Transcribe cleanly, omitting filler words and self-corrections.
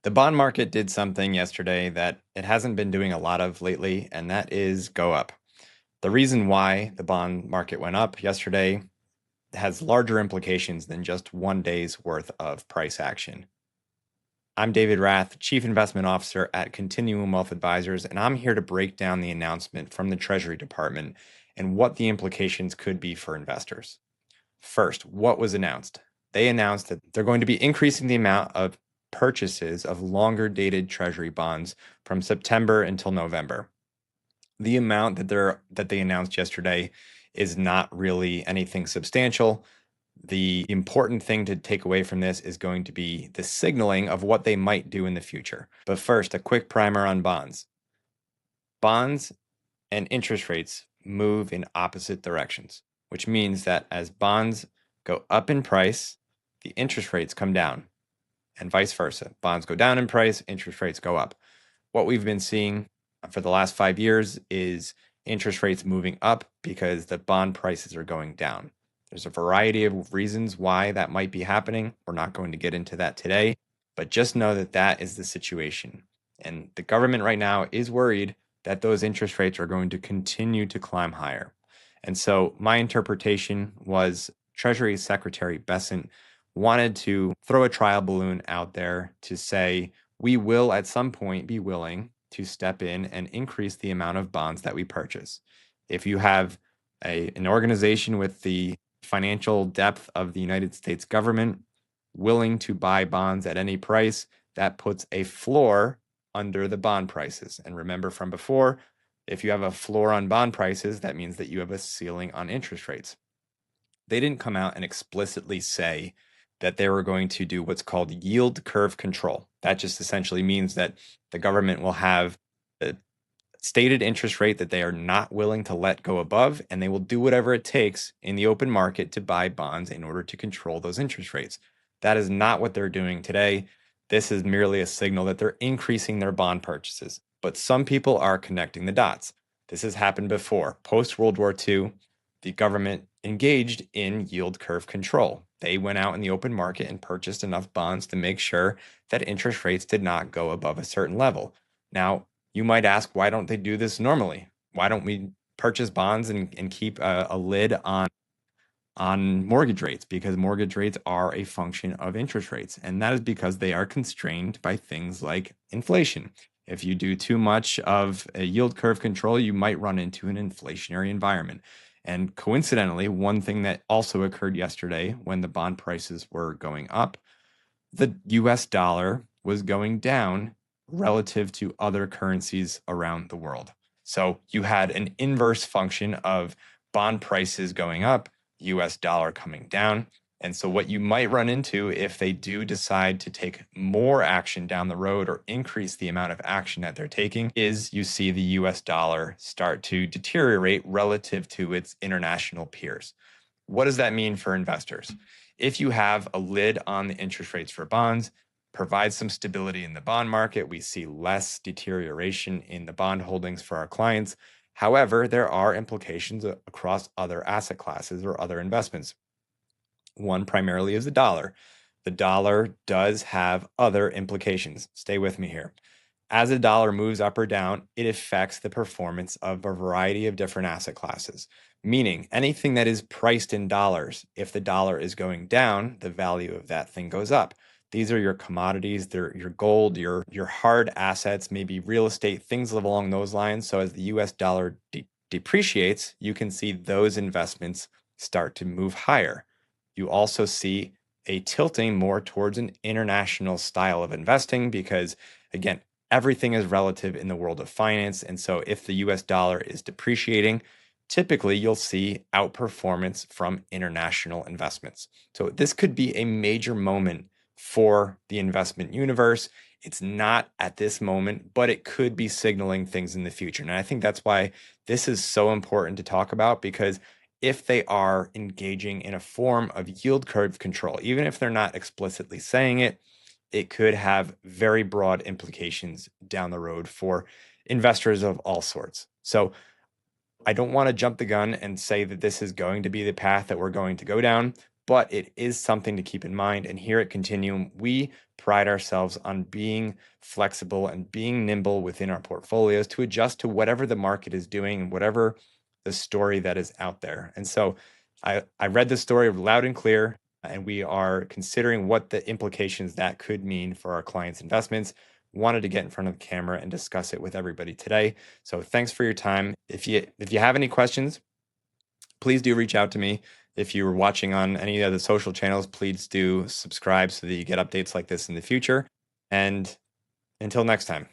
The bond market did something yesterday that it hasn't been doing a lot of lately, and that is go up. The reason why the bond market went up yesterday has larger implications than just one day's worth of price action. I'm David Rath, Chief Investment Officer at Continuum Wealth Advisors, and I'm here to break down the announcement from the Treasury Department and what the implications could be for investors. First, what was announced? They announced that they're going to be increasing the amount of purchases of longer dated Treasury bonds from September until November. The amount that they announced yesterday is not really anything substantial. The important thing to take away from this is going to be the signaling of what they might do in the future. But first, a quick primer on bonds. Bonds and interest rates move in opposite directions, which means that as bonds go up in price, the interest rates come down, and vice versa. Bonds go down in price, interest rates go up. What we've been seeing for the last 5 years is interest rates moving up because the bond prices are going down. There's a variety of reasons why that might be happening. We're not going to get into that today, but just know that that is the situation. And the government right now is worried that those interest rates are going to continue to climb higher. And so my interpretation was Treasury Secretary Bessent wanted to throw a trial balloon out there to say, we will at some point be willing to step in and increase the amount of bonds that we purchase. If you have an organization with the financial depth of the United States government willing to buy bonds at any price, that puts a floor under the bond prices. And remember from before, if you have a floor on bond prices, that means that you have a ceiling on interest rates. They didn't come out and explicitly say that they were going to do what's called yield curve control. That just essentially means that the government will have a stated interest rate that they are not willing to let go above, and they will do whatever it takes in the open market to buy bonds in order to control those interest rates. That is not what they're doing today. This is merely a signal that they're increasing their bond purchases. But some people are connecting the dots. This has happened before. Post-World War II, the government engaged in yield curve control. They went out in the open market and purchased enough bonds to make sure that interest rates did not go above a certain level. Now, you might ask, why don't they do this normally? Why don't we purchase bonds and keep a lid on mortgage rates? Because mortgage rates are a function of interest rates. And that is because they are constrained by things like inflation. If you do too much of a yield curve control, you might run into an inflationary environment. And coincidentally, one thing that also occurred yesterday when the bond prices were going up, the US dollar was going down relative to other currencies around the world. So you had an inverse function of bond prices going up, US dollar coming down. And so what you might run into if they do decide to take more action down the road or increase the amount of action that they're taking is you see the US dollar start to deteriorate relative to its international peers. What does that mean for investors? If you have a lid on the interest rates for bonds, provide some stability in the bond market. We see less deterioration in the bond holdings for our clients. However, there are implications across other asset classes or other investments. One primarily is the dollar. The dollar does have other implications. Stay with me here. As the dollar moves up or down, it affects the performance of a variety of different asset classes, meaning anything that is priced in dollars, if the dollar is going down, the value of that thing goes up. These are your commodities, they're your gold, your hard assets, maybe real estate, things along those lines. So as the US dollar depreciates, you can see those investments start to move higher. You also see a tilting more towards an international style of investing because, again, everything is relative in the world of finance. And so if the US dollar is depreciating, typically you'll see outperformance from international investments. So this could be a major moment for the investment universe. It's not at this moment, but it could be signaling things in the future. And I think that's why this is so important to talk about, because if they are engaging in a form of yield curve control, even if they're not explicitly saying it, it could have very broad implications down the road for investors of all sorts. So I don't want to jump the gun and say that this is going to be the path that we're going to go down, but it is something to keep in mind. And here at Continuum, we pride ourselves on being flexible and being nimble within our portfolios to adjust to whatever the market is doing and whatever the story that is out there. And so I read the story loud and clear, and we are considering what the implications that could mean for our clients' investments. Wanted to get in front of the camera and discuss it with everybody today. So thanks for your time. If you have any questions, please do reach out to me. If you were watching on any of the social channels, please do subscribe so that you get updates like this in the future. And until next time.